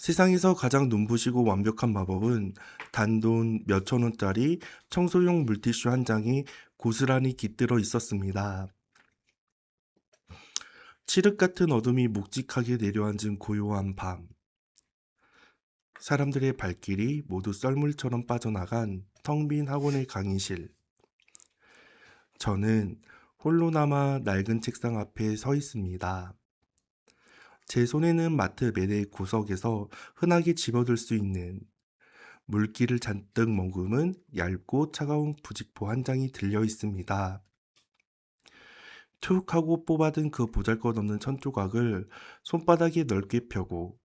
세상에서 가장 눈부시고 완벽한 마법은 단돈 몇천 원짜리 청소용 물티슈 한 장이 고스란히 깃들어 있었습니다. 칠흑 같은 어둠이 묵직하게 내려앉은 고요한 밤, 사람들의 발길이 모두 썰물처럼 빠져나간 텅 빈 학원의 강의실. 저는 홀로 남아 낡은 책상 앞에 서 있습니다. 제 손에는 마트 매대 구석에서 흔하게 집어들 수 있는 물기를 잔뜩 머금은 얇고 차가운 부직포 한 장이 들려 있습니다. 툭 하고 뽑아든 그 보잘것없는 천조각을 손바닥에 넓게 펴고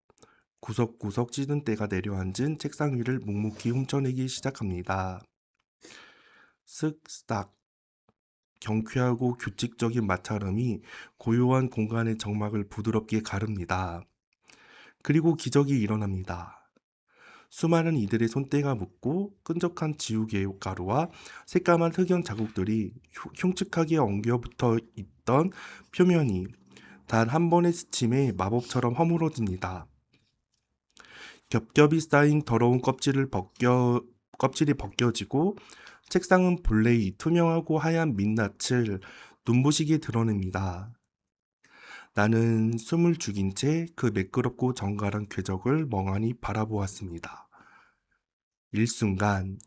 구석구석 찌든 때가 내려앉은 책상 위를 묵묵히 훔쳐내기 시작합니다. 쓱싹 경쾌하고 규칙적인 마찰음이 고요한 공간의 정막을 부드럽게 가릅니다. 그리고 기적이 일어납니다. 수많은 이들의 손때가 묻고 끈적한 지우개 가루와 새까만 흑연 자국들이 흉측하게 엉겨붙어 있던 표면이 단 한 번의 스침에 마법처럼 허물어집니다. 겹겹이 쌓인 더러운 껍질이 벗겨지고 책상은 본래의 투명하고 하얀 민낯을 눈부시게 드러냅니다. 나는 숨을 죽인 채 그 매끄럽고 정갈한 궤적을 멍하니 바라보았습니다. 일순간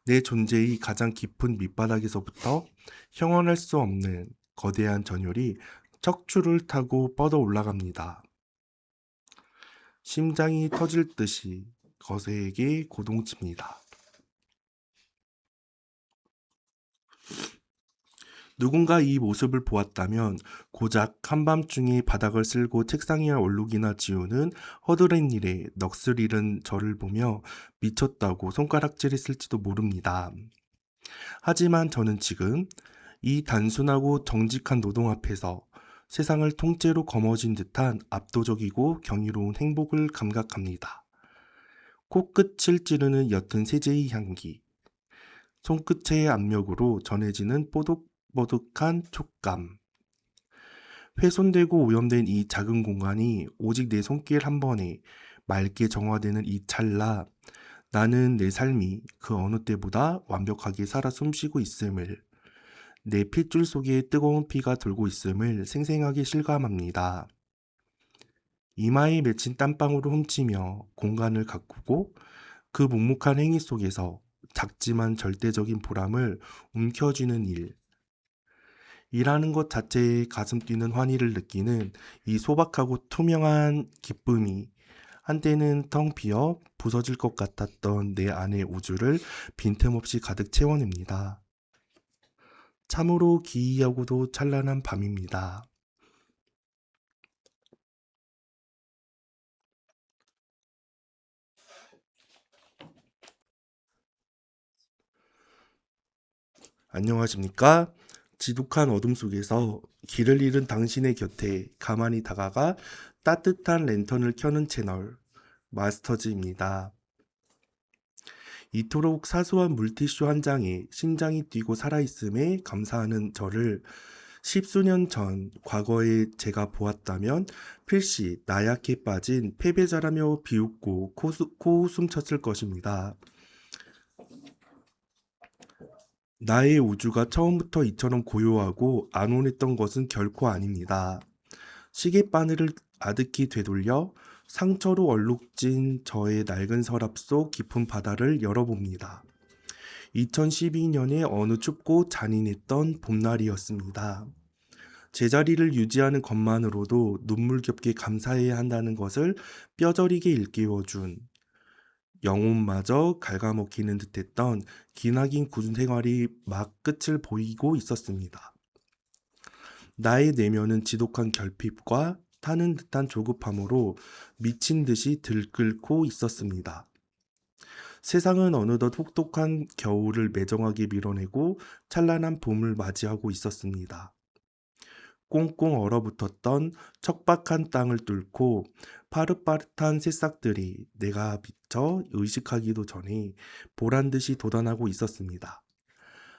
내 존재의 가장 깊은 밑바닥에서부터 형언할 수 없는 거대한 전율이 척추를 타고 뻗어 올라갑니다. 심장이 터질 듯이 거세게 고동칩니다. 누군가 이 모습을 보았다면 고작 한밤중에 바닥을 쓸고 책상 위에 얼룩이나 지우는 허드렛 일에 넋을 잃은 저를 보며 미쳤다고 손가락질했을지도 모릅니다. 하지만 저는 지금 이 단순하고 정직한 노동 앞에서 세상을 통째로 거머쥔 듯한 압도적이고 경이로운 행복을 감각합니다. 코끝을 찌르는 옅은 세제의 향기, 손끝의 압력으로 전해지는 뽀득뽀득한 촉감. 훼손되고 오염된 이 작은 공간이 오직 내 손길 한 번에 맑게 정화되는 이 찰나, 나는 내 삶이 그 어느 때보다 완벽하게 살아 숨쉬고 있음을, 내 핏줄 속에 뜨거운 피가 돌고 있음을 생생하게 실감합니다. 이마에 맺힌 땀방울을 훔치며 공간을 가꾸고 그 묵묵한 행위 속에서 작지만 절대적인 보람을 움켜쥐는 일. 일하는 것 자체에 가슴 뛰는 환희를 느끼는 이 소박하고 투명한 기쁨이 한때는 텅 비어 부서질 것 같았던 내 안의 우주를 빈틈없이 가득 채워냅니다. 참으로 기이하고도 찬란한 밤입니다. 안녕하십니까? 지독한 어둠 속에서 길을 잃은 당신의 곁에 가만히 다가가 따뜻한 랜턴을 켜는 채널 마스터즈입니다. 이토록 사소한 물티슈 한 장에 심장이 뛰고 살아있음에 감사하는 저를 십수년 전 과거에 제가 보았다면 필시 나약해 빠진 패배자라며 비웃고 코웃음 쳤을 것입니다. 나의 우주가 처음부터 이처럼 고요하고 안온했던 것은 결코 아닙니다. 시계바늘을 아득히 되돌려 상처로 얼룩진 저의 낡은 서랍 속 깊은 바다를 열어봅니다. 2012년의 어느 춥고 잔인했던 봄날이었습니다. 제자리를 유지하는 것만으로도 눈물겹게 감사해야 한다는 것을 뼈저리게 일깨워준, 영혼마저 갉아먹히는 듯했던 기나긴 군 생활이 막 끝을 보이고 있었습니다. 나의 내면은 지독한 결핍과 타는 듯한 조급함으로 미친 듯이 들끓고 있었습니다. 세상은 어느덧 혹독한 겨울을 매정하게 밀어내고 찬란한 봄을 맞이하고 있었습니다. 꽁꽁 얼어붙었던 척박한 땅을 뚫고 파릇파릇한 새싹들이 내가 미처 의식하기도 전에 보란듯이 돋아나고 있었습니다.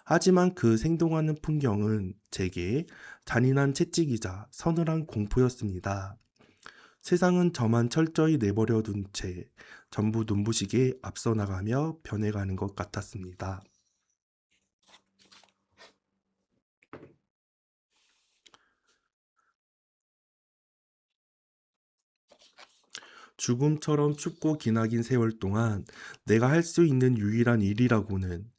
하지만 그 생동하는 풍경은 제게 잔인한 채찍이자 서늘한 공포였습니다. 세상은 저만 철저히 내버려 둔 채 전부 눈부시게 앞서 나가며 변해가는 것 같았습니다. 죽음처럼 춥고 기나긴 세월 동안 내가 할 수 있는 유일한 일이라고는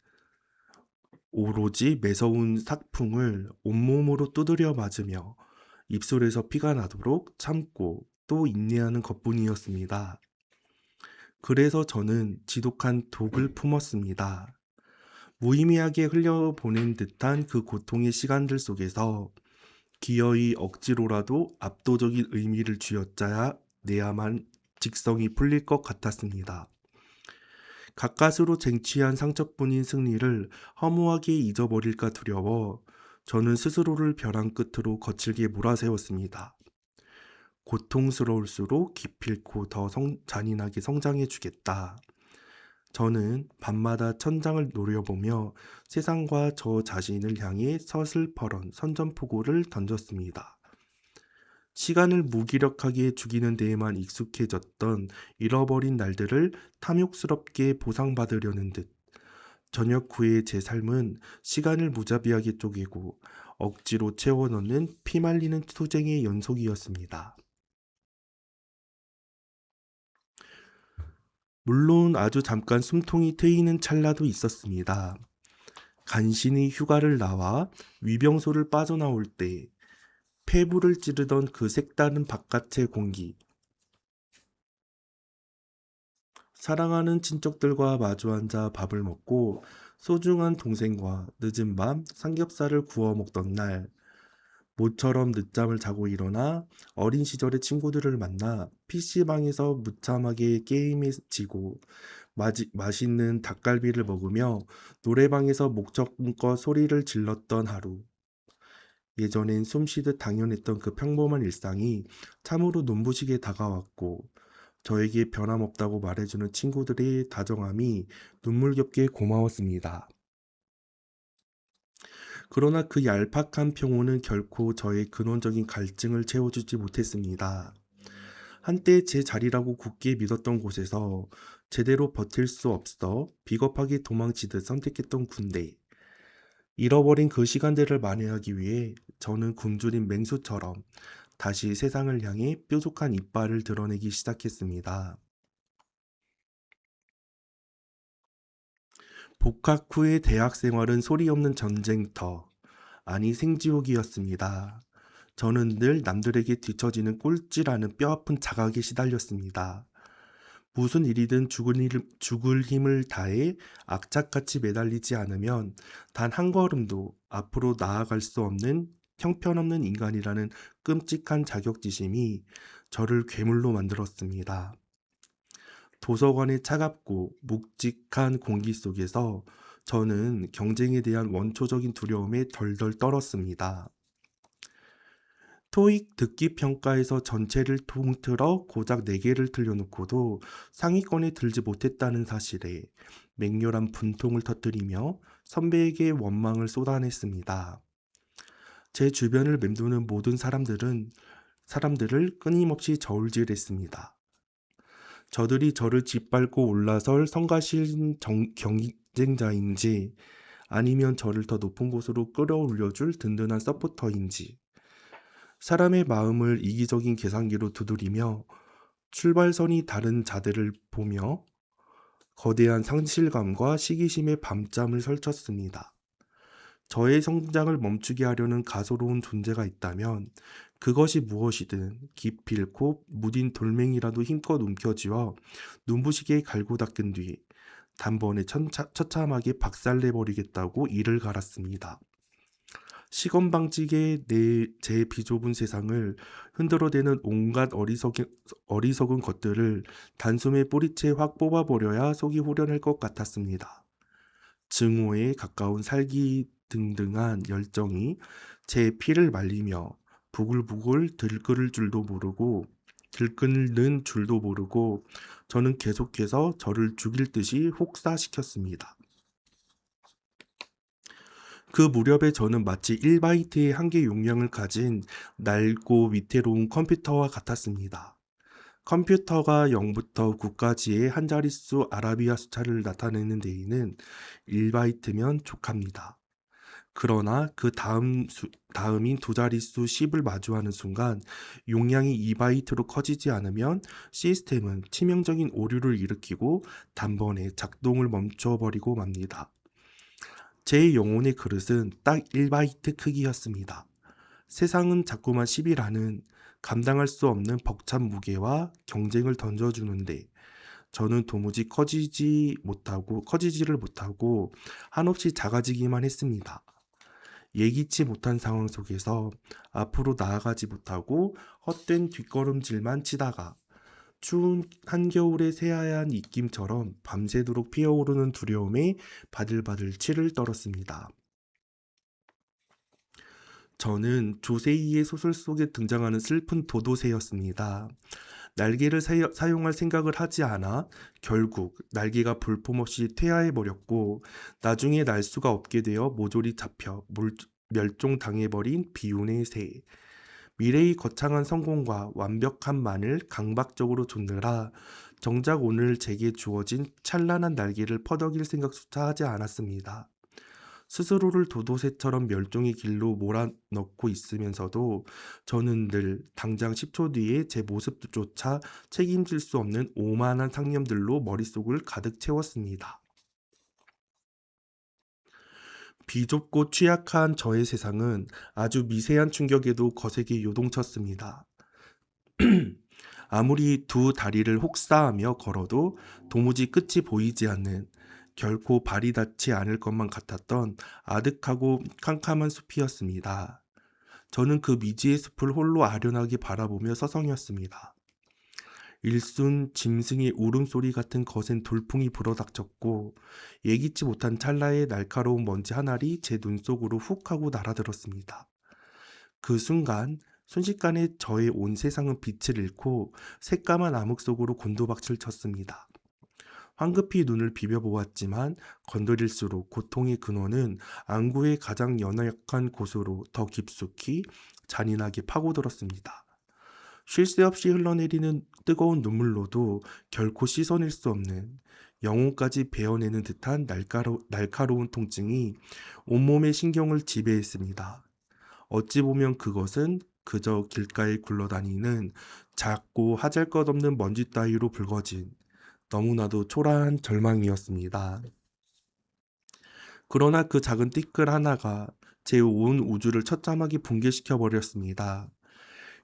오로지 매서운 삭풍을 온몸으로 두드려 맞으며 입술에서 피가 나도록 참고 또 인내하는 것뿐이었습니다. 그래서 저는 지독한 독을 품었습니다. 무의미하게 흘려보낸 듯한 그 고통의 시간들 속에서 기어이 억지로라도 압도적인 의미를 쥐어짜야 내야만 직성이 풀릴 것 같았습니다. 가까스로 쟁취한 상처뿐인 승리를 허무하게 잊어버릴까 두려워 저는 스스로를 벼랑 끝으로 거칠게 몰아세웠습니다. 고통스러울수록 기필코 더 잔인하게 성장해 주겠다. 저는 밤마다 천장을 노려보며 세상과 저 자신을 향해 서슬퍼런 선전포고를 던졌습니다. 시간을 무기력하게 죽이는 데에만 익숙해졌던 잃어버린 날들을 탐욕스럽게 보상받으려는 듯 저녁 후의 제 삶은 시간을 무자비하게 쪼개고 억지로 채워넣는 피말리는 투쟁의 연속이었습니다. 물론 아주 잠깐 숨통이 트이는 찰나도 있었습니다. 간신히 휴가를 나와 위병소를 빠져나올 때 폐부를 찌르던 그 색다른 바깥의 공기, 사랑하는 친척들과 마주 앉아 밥을 먹고 소중한 동생과 늦은 밤 삼겹살을 구워 먹던 날, 모처럼 늦잠을 자고 일어나 어린 시절의 친구들을 만나 PC방에서 무참하게 게임에 지고 맛있는 닭갈비를 먹으며 노래방에서 목청껏 소리를 질렀던 하루. 예전엔 숨쉬듯 당연했던 그 평범한 일상이 참으로 눈부시게 다가왔고 저에게 변함없다고 말해주는 친구들의 다정함이 눈물겹게 고마웠습니다. 그러나 그 얄팍한 평온은 결코 저의 근원적인 갈증을 채워주지 못했습니다. 한때 제 자리라고 굳게 믿었던 곳에서 제대로 버틸 수 없어 비겁하게 도망치듯 선택했던 군대. 잃어버린 그 시간들을 만회하기 위해 저는 굶주린 맹수처럼 다시 세상을 향해 뾰족한 이빨을 드러내기 시작했습니다. 복학 후의 대학 생활은 소리 없는 전쟁터, 아니 생지옥이었습니다. 저는 늘 남들에게 뒤처지는 꼴찌라는 뼈아픈 자각에 시달렸습니다. 무슨 일이든 죽을 힘을 다해 악착같이 매달리지 않으면 단 한 걸음도 앞으로 나아갈 수 없는 형편없는 인간이라는 끔찍한 자격지심이 저를 괴물로 만들었습니다. 도서관의 차갑고 묵직한 공기 속에서 저는 경쟁에 대한 원초적인 두려움에 덜덜 떨었습니다. 토익 듣기 평가에서 전체를 통틀어 고작 4개를 틀려놓고도 상위권에 들지 못했다는 사실에 맹렬한 분통을 터뜨리며 선배에게 원망을 쏟아냈습니다. 제 주변을 맴도는 모든 사람들을 끊임없이 저울질했습니다. 저들이 저를 짓밟고 올라설 성가신 경쟁자인지 아니면 저를 더 높은 곳으로 끌어올려줄 든든한 서포터인지 사람의 마음을 이기적인 계산기로 두드리며 출발선이 다른 자들을 보며 거대한 상실감과 시기심에 밤잠을 설쳤습니다. 저의 성장을 멈추게 하려는 가소로운 존재가 있다면 그것이 무엇이든 기필코 무딘 돌멩이라도 힘껏 움켜쥐어 눈부시게 갈고 닦은 뒤 단번에 처참하게 박살내버리겠다고 이를 갈았습니다. 시건방지게 제 비좁은 세상을 흔들어대는 온갖 어리석은 것들을 단숨에 뿌리채 확 뽑아버려야 속이 후련할 것 같았습니다. 증오에 가까운 살기등등한 열정이 제 피를 말리며 부글부글 들끓는 줄도 모르고 저는 계속해서 저를 죽일 듯이 혹사시켰습니다. 그 무렵에 저는 마치 1바이트의 한계 용량을 가진 낡고 위태로운 컴퓨터와 같았습니다. 컴퓨터가 0부터 9까지의 한 자릿수 아라비아 숫자를 나타내는 데에는 1바이트면 족합니다. 그러나 그 다음인 두 자릿수 10을 마주하는 순간 용량이 2바이트로 커지지 않으면 시스템은 치명적인 오류를 일으키고 단번에 작동을 멈춰버리고 맙니다. 제 영혼의 그릇은 딱 1바이트 크기였습니다. 세상은 자꾸만 10이라는 감당할 수 없는 벅찬 무게와 경쟁을 던져주는데 저는 도무지 커지지를 못하고 한없이 작아지기만 했습니다. 예기치 못한 상황 속에서 앞으로 나아가지 못하고 헛된 뒷걸음질만 치다가 추운 한겨울의 새하얀 입김처럼 밤새도록 피어오르는 두려움에 바들바들 치를 떨었습니다. 저는 조세이의 소설 속에 등장하는 슬픈 도도새였습니다. 날개를 사용할 생각을 하지 않아 결국 날개가 볼품없이 퇴화해버렸고 나중에 날 수가 없게 되어 모조리 잡혀 멸종당해버린 비운의 새. 미래의 거창한 성공과 완벽함만을 강박적으로 좇느라 정작 오늘 제게 주어진 찬란한 날개를 퍼덕일 생각조차 하지 않았습니다. 스스로를 도도새처럼 멸종의 길로 몰아넣고 있으면서도 저는 늘 당장 10초 뒤에 제 모습조차 책임질 수 없는 오만한 상념들로 머릿속을 가득 채웠습니다. 비좁고 취약한 저의 세상은 아주 미세한 충격에도 거세게 요동쳤습니다. 아무리 두 다리를 혹사하며 걸어도 도무지 끝이 보이지 않는 결코 발이 닿지 않을 것만 같았던 아득하고 캄캄한 숲이었습니다. 저는 그 미지의 숲을 홀로 아련하게 바라보며 서성였습니다. 일순 짐승의 울음소리 같은 거센 돌풍이 불어닥쳤고 예기치 못한 찰나의 날카로운 먼지 한 알이 제 눈 속으로 훅 하고 날아들었습니다. 그 순간 순식간에 저의 온 세상은 빛을 잃고 새까만 암흑 속으로 곤두박질 쳤습니다. 황급히 눈을 비벼보았지만 건드릴수록 고통의 근원은 안구의 가장 연약한 곳으로 더 깊숙이 잔인하게 파고들었습니다. 쉴 새 없이 흘러내리는 뜨거운 눈물로도 결코 씻어낼 수 없는 영혼까지 베어내는 듯한 날카로운 통증이 온몸의 신경을 지배했습니다. 어찌 보면 그것은 그저 길가에 굴러다니는 작고 하잘것없는 먼지 따위로 붉어진 너무나도 초라한 절망이었습니다. 그러나 그 작은 띠끌 하나가 제 온 우주를 처참하게 붕괴시켜 버렸습니다.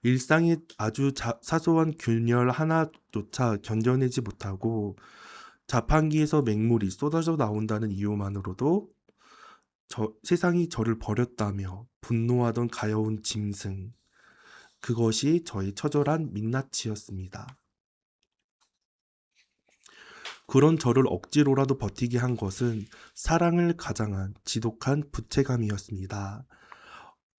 일상의 아주 사소한 균열 하나조차 견뎌내지 못하고 자판기에서 맹물이 쏟아져 나온다는 이유만으로도 세상이 저를 버렸다며 분노하던 가여운 짐승. 그것이 저의 처절한 민낯이었습니다. 그런 저를 억지로라도 버티게 한 것은 사랑을 가장한 지독한 부채감이었습니다.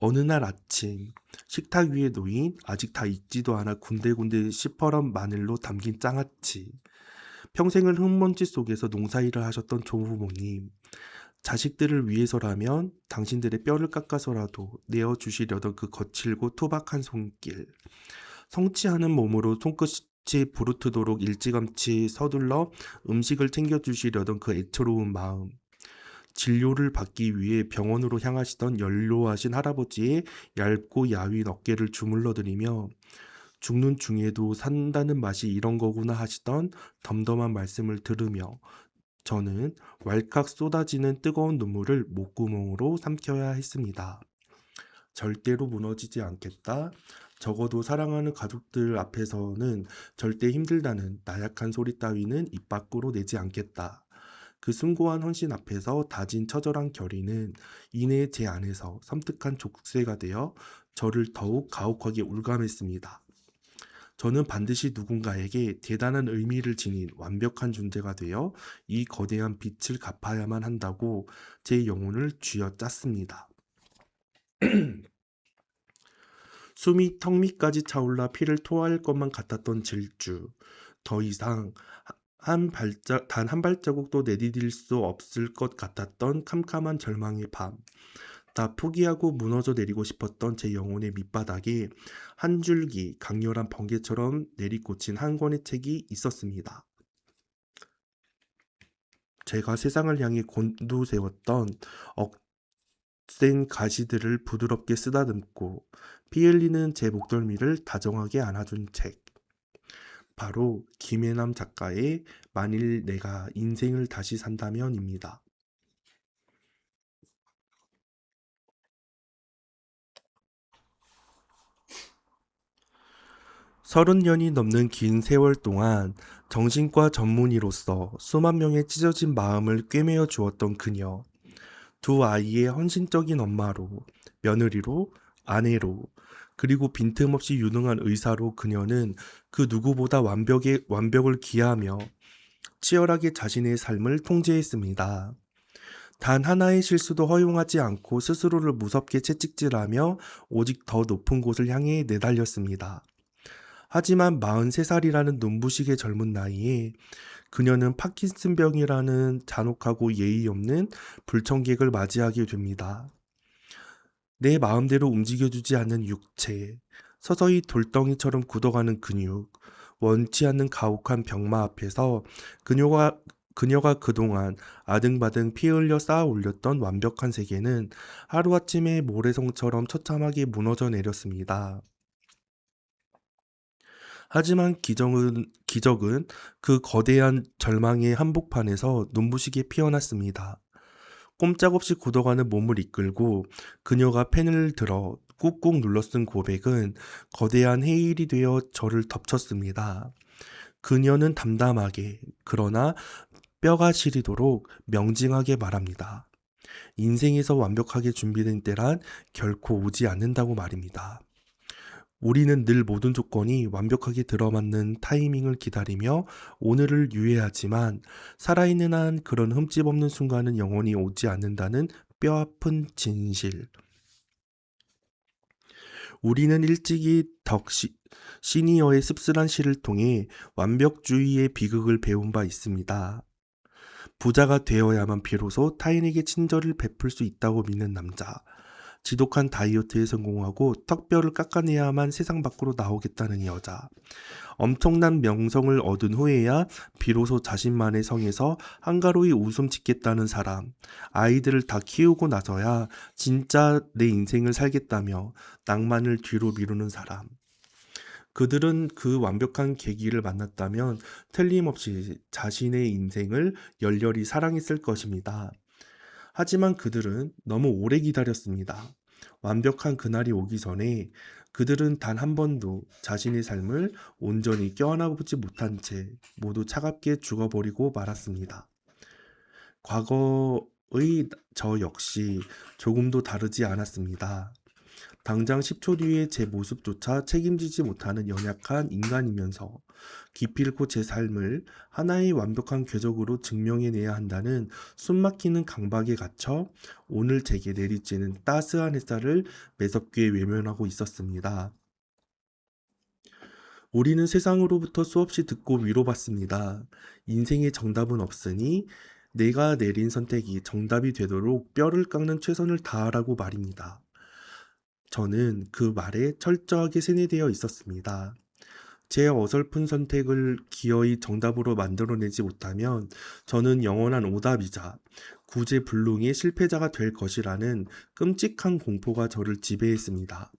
어느 날 아침 식탁 위에 놓인 아직 다 익지도 않아 군데군데 시퍼런 마늘로 담긴 장아찌. 평생을 흙먼지 속에서 농사일을 하셨던 조부모님. 자식들을 위해서라면 당신들의 뼈를 깎아서라도 내어주시려던 그 거칠고 투박한 손길. 성취하는 몸으로 손끝이 부르트도록 일찌감치 서둘러 음식을 챙겨주시려던 그 애처로운 마음. 진료를 받기 위해 병원으로 향하시던 연로하신 할아버지의 얇고 야윈 어깨를 주물러드리며 죽는 중에도 산다는 맛이 이런 거구나 하시던 덤덤한 말씀을 들으며 저는 왈칵 쏟아지는 뜨거운 눈물을 목구멍으로 삼켜야 했습니다. 절대로 무너지지 않겠다. 적어도 사랑하는 가족들 앞에서는 절대 힘들다는 나약한 소리 따위는 입 밖으로 내지 않겠다. 그 숭고한 헌신 앞에서 다진 처절한 결의는 이내 제 안에서 섬뜩한 족쇄가 되어 저를 더욱 가혹하게 울감했습니다. 저는 반드시 누군가에게 대단한 의미를 지닌 완벽한 존재가 되어 이 거대한 빚을 갚아야만 한다고 제 영혼을 쥐어짰습니다. 숨이 턱 밑까지 차올라 피를 토할 것만 같았던 질주. 더 이상 단 한 발자국도 내디딜 수 없을 것 같았던 캄캄한 절망의 밤. 다 포기하고 무너져 내리고 싶었던 제 영혼의 밑바닥에 한 줄기 강렬한 번개처럼 내리꽂힌 한 권의 책이 있었습니다. 제가 세상을 향해 곤두세웠던 억센 가시들을 부드럽게 쓰다듬고 피 흘리는 제 목덜미를 다정하게 안아준 책. 바로 김혜남 작가의 만일 내가 인생을 다시 산다면입니다. 30년이 넘는 긴 세월 동안 정신과 전문의로서 수만 명의 찢어진 마음을 꿰매어 주었던 그녀. 두 아이의 헌신적인 엄마로, 며느리로, 아내로, 그리고 빈틈없이 유능한 의사로 그녀는 그 누구보다 완벽을 기하며 치열하게 자신의 삶을 통제했습니다. 단 하나의 실수도 허용하지 않고 스스로를 무섭게 채찍질하며 오직 더 높은 곳을 향해 내달렸습니다. 하지만 43살이라는 눈부시게 젊은 나이에 그녀는 파킨슨병이라는 잔혹하고 예의 없는 불청객을 맞이하게 됩니다. 내 마음대로 움직여주지 않는 육체, 서서히 돌덩이처럼 굳어가는 근육, 원치 않는 가혹한 병마 앞에서 그녀가 그동안 아등바등 피 흘려 쌓아 올렸던 완벽한 세계는 하루아침에 모래성처럼 처참하게 무너져 내렸습니다. 하지만 기적은 그 거대한 절망의 한복판에서 눈부시게 피어났습니다. 꼼짝없이 굳어가는 몸을 이끌고 그녀가 펜을 들어 꾹꾹 눌러 쓴 고백은 거대한 해일이 되어 저를 덮쳤습니다. 그녀는 담담하게 그러나 뼈가 시리도록 명징하게 말합니다. 인생에서 완벽하게 준비된 때란 결코 오지 않는다고 말입니다. 우리는 늘 모든 조건이 완벽하게 들어맞는 타이밍을 기다리며 오늘을 유예하지만 살아있는 한 그런 흠집 없는 순간은 영원히 오지 않는다는 뼈아픈 진실. 우리는 일찍이 시니어의 씁쓸한 시를 통해 완벽주의의 비극을 배운 바 있습니다. 부자가 되어야만 비로소 타인에게 친절을 베풀 수 있다고 믿는 남자. 지독한 다이어트에 성공하고 턱뼈를 깎아내야만 세상 밖으로 나오겠다는 여자. 엄청난 명성을 얻은 후에야 비로소 자신만의 성에서 한가로이 웃음 짓겠다는 사람. 아이들을 다 키우고 나서야 진짜 내 인생을 살겠다며 낭만을 뒤로 미루는 사람. 그들은 그 완벽한 계기를 만났다면 틀림없이 자신의 인생을 열렬히 사랑했을 것입니다. 하지만 그들은 너무 오래 기다렸습니다. 완벽한 그날이 오기 전에 그들은 단 한 번도 자신의 삶을 온전히 껴안아보지 못한 채 모두 차갑게 죽어버리고 말았습니다. 과거의 저 역시 조금도 다르지 않았습니다. 당장 10초 뒤에 제 모습조차 책임지지 못하는 연약한 인간이면서 기필코 제 삶을 하나의 완벽한 궤적으로 증명해내야 한다는 숨막히는 강박에 갇혀 오늘 제게 내리쬐는 따스한 햇살을 매섭게 외면하고 있었습니다. 우리는 세상으로부터 수없이 듣고 위로받습니다. 인생에 정답은 없으니 내가 내린 선택이 정답이 되도록 뼈를 깎는 최선을 다하라고 말입니다. 저는 그 말에 철저하게 세뇌되어 있었습니다. 제 어설픈 선택을 기어이 정답으로 만들어내지 못하면 저는 영원한 오답이자 구제불능의 실패자가 될 것이라는 끔찍한 공포가 저를 지배했습니다.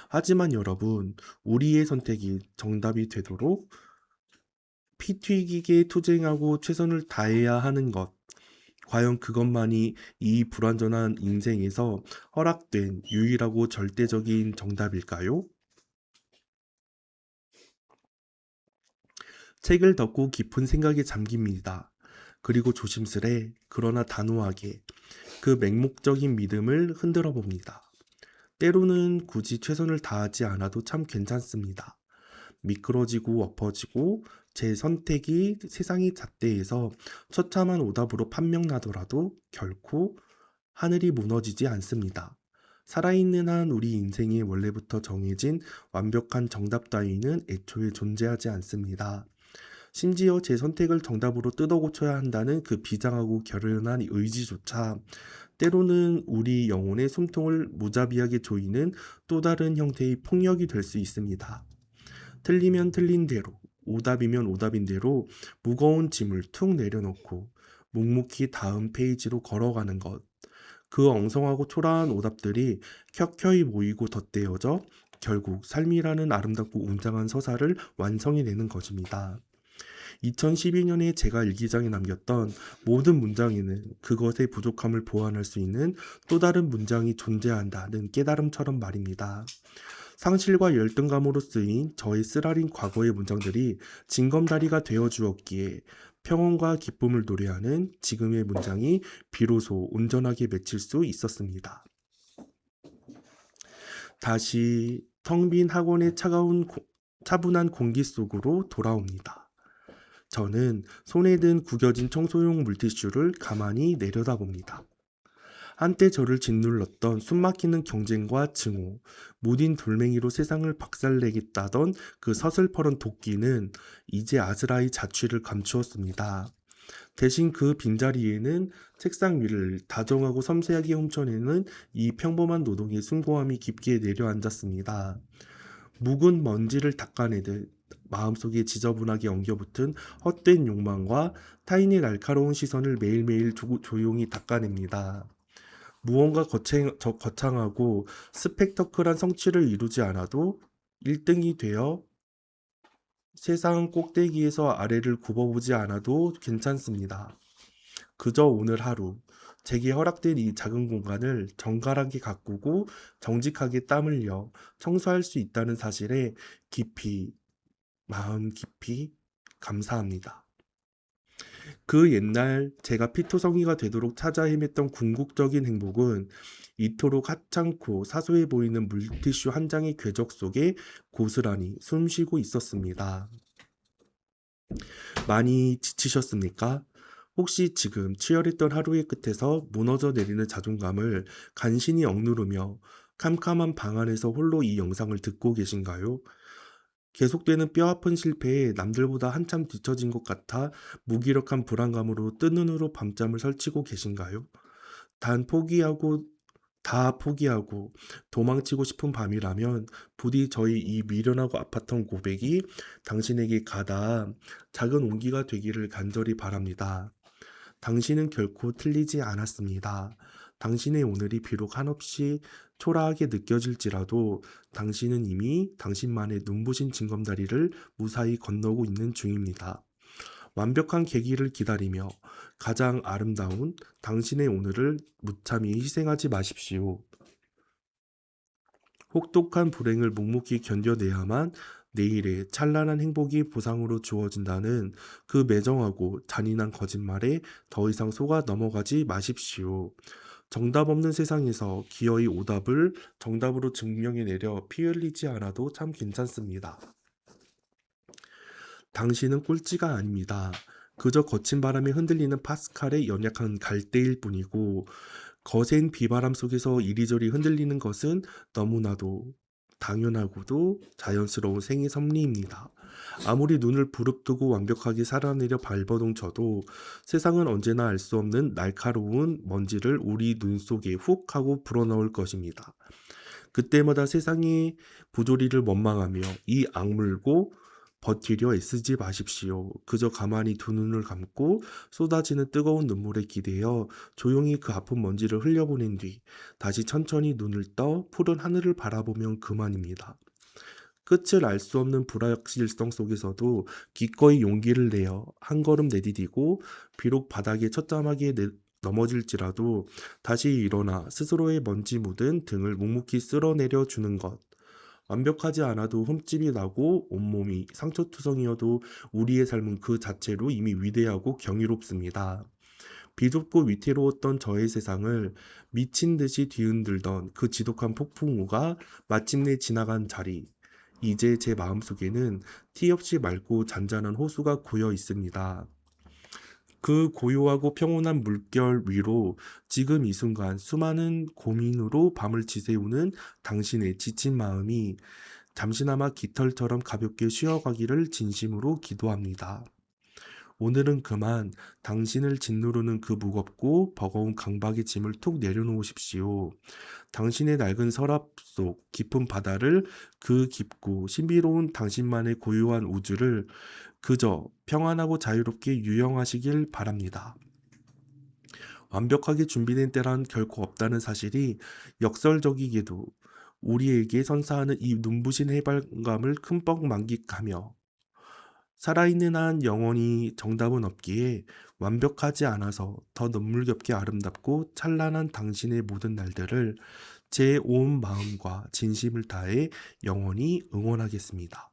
하지만 여러분, 우리의 선택이 정답이 되도록 피 튀기게 투쟁하고 최선을 다해야 하는 것, 과연 그것만이 이 불완전한 인생에서 허락된 유일하고 절대적인 정답일까요? 책을 덮고 깊은 생각에 잠깁니다. 그리고 조심스레 그러나 단호하게 그 맹목적인 믿음을 흔들어 봅니다. 때로는 굳이 최선을 다하지 않아도 참 괜찮습니다. 미끄러지고 엎어지고 제 선택이 세상의 잣대에서 처참한 오답으로 판명나더라도 결코 하늘이 무너지지 않습니다. 살아있는 한 우리 인생에 원래부터 정해진 완벽한 정답 따위는 애초에 존재하지 않습니다. 심지어 제 선택을 정답으로 뜯어 고쳐야 한다는 그 비장하고 결연한 의지조차 때로는 우리 영혼의 숨통을 무자비하게 조이는 또 다른 형태의 폭력이 될 수 있습니다. 틀리면 틀린 대로, 오답이면 오답인 대로 무거운 짐을 툭 내려놓고 묵묵히 다음 페이지로 걸어가는 것. 그 엉성하고 초라한 오답들이 켜켜이 모이고 덧대어져 결국 삶이라는 아름답고 웅장한 서사를 완성해내는 것입니다. 2012년에 제가 일기장에 남겼던 모든 문장에는 그것의 부족함을 보완할 수 있는 또 다른 문장이 존재한다는 깨달음처럼 말입니다. 상실과 열등감으로 쓰인 저의 쓰라린 과거의 문장들이 징검다리가 되어 주었기에 평온과 기쁨을 노래하는 지금의 문장이 비로소 온전하게 맺힐 수 있었습니다. 다시 텅 빈 학원의 차분한 공기 속으로 돌아옵니다. 저는 손에 든 구겨진 청소용 물티슈를 가만히 내려다봅니다. 한때 저를 짓눌렀던 숨막히는 경쟁과 증오, 무딘 돌멩이로 세상을 박살내겠다던 그 서슬퍼런 도끼는 이제 아즈라의 자취를 감추었습니다. 대신 그 빈자리에는 책상 위를 다정하고 섬세하게 훔쳐내는 이 평범한 노동의 숭고함이 깊게 내려앉았습니다. 묵은 먼지를 닦아내듯 마음속에 지저분하게 엉겨붙은 헛된 욕망과 타인의 날카로운 시선을 매일매일 조용히 닦아냅니다. 무언가 거창하고 스펙터클한 성취를 이루지 않아도 1등이 되어 세상 꼭대기에서 아래를 굽어보지 않아도 괜찮습니다. 그저 오늘 하루 제게 허락된 이 작은 공간을 정갈하게 가꾸고 정직하게 땀 흘려 청소할 수 있다는 사실에 마음 깊이 감사합니다. 그 옛날 제가 피토성이가 되도록 찾아 헤맸던 궁극적인 행복은 이토록 하찮고 사소해 보이는 물티슈 한 장의 궤적 속에 고스란히 숨쉬고 있었습니다. 많이 지치셨습니까? 혹시 지금 치열했던 하루의 끝에서 무너져 내리는 자존감을 간신히 억누르며 캄캄한 방 안에서 홀로 이 영상을 듣고 계신가요? 계속되는 뼈아픈 실패에 남들보다 한참 뒤처진 것 같아 무기력한 불안감으로 뜬 눈으로 밤잠을 설치고 계신가요? 다 포기하고 도망치고 싶은 밤이라면 부디 저희 이 미련하고 아팠던 고백이 당신에게 가다 작은 온기가 되기를 간절히 바랍니다. 당신은 결코 틀리지 않았습니다. 당신의 오늘이 비록 한없이 초라하게 느껴질지라도 당신은 이미 당신만의 눈부신 징검다리를 무사히 건너고 있는 중입니다. 완벽한 계기를 기다리며 가장 아름다운 당신의 오늘을 무참히 희생하지 마십시오. 혹독한 불행을 묵묵히 견뎌내야만 내일의 찬란한 행복이 보상으로 주어진다는 그 매정하고 잔인한 거짓말에 더 이상 속아 넘어가지 마십시오. 정답 없는 세상에서 기어이 오답을 정답으로 증명해내려 피 흘리지 않아도 참 괜찮습니다. 당신은 꼴찌가 아닙니다. 그저 거친 바람에 흔들리는 파스칼의 연약한 갈대일 뿐이고 거센 비바람 속에서 이리저리 흔들리는 것은 너무나도 당연하고도 자연스러운 생의 섭리입니다. 아무리 눈을 부릅뜨고 완벽하게 살아내려 발버둥쳐도 세상은 언제나 알 수 없는 날카로운 먼지를 우리 눈 속에 훅 하고 불어넣을 것입니다. 그때마다 세상의 부조리를 원망하며 이 악물고 버티려 애쓰지 마십시오. 그저 가만히 두 눈을 감고 쏟아지는 뜨거운 눈물에 기대어 조용히 그 아픈 먼지를 흘려보낸 뒤 다시 천천히 눈을 떠 푸른 하늘을 바라보면 그만입니다. 끝을 알 수 없는 불확실성 속에서도 기꺼이 용기를 내어 한 걸음 내디디고 비록 바닥에 처참하게 넘어질지라도 다시 일어나 스스로의 먼지 묻은 등을 묵묵히 쓸어내려 주는 것. 완벽하지 않아도 흠집이 나고 온몸이 상처투성이어도 우리의 삶은 그 자체로 이미 위대하고 경이롭습니다. 비좁고 위태로웠던 저의 세상을 미친 듯이 뒤흔들던 그 지독한 폭풍우가 마침내 지나간 자리. 이제 제 마음속에는 티 없이 맑고 잔잔한 호수가 고여 있습니다. 그 고요하고 평온한 물결 위로 지금 이 순간 수많은 고민으로 밤을 지새우는 당신의 지친 마음이 잠시나마 깃털처럼 가볍게 쉬어가기를 진심으로 기도합니다. 오늘은 그만 당신을 짓누르는 그 무겁고 버거운 강박의 짐을 툭 내려놓으십시오. 당신의 낡은 서랍 속 깊은 바다를, 그 깊고 신비로운 당신만의 고유한 우주를 그저 평안하고 자유롭게 유영하시길 바랍니다. 완벽하게 준비된 때란 결코 없다는 사실이 역설적이게도 우리에게 선사하는 이 눈부신 해방감을 흠뻑 만끽하며, 살아있는 한 영원히 정답은 없기에 완벽하지 않아서 더 눈물겹게 아름답고 찬란한 당신의 모든 날들을 제 온 마음과 진심을 다해 영원히 응원하겠습니다.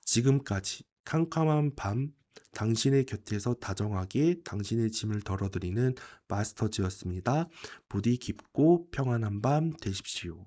지금까지 캄캄한 밤 당신의 곁에서 다정하게 당신의 짐을 덜어드리는 마스터즈였습니다. 부디 깊고 평안한 밤 되십시오.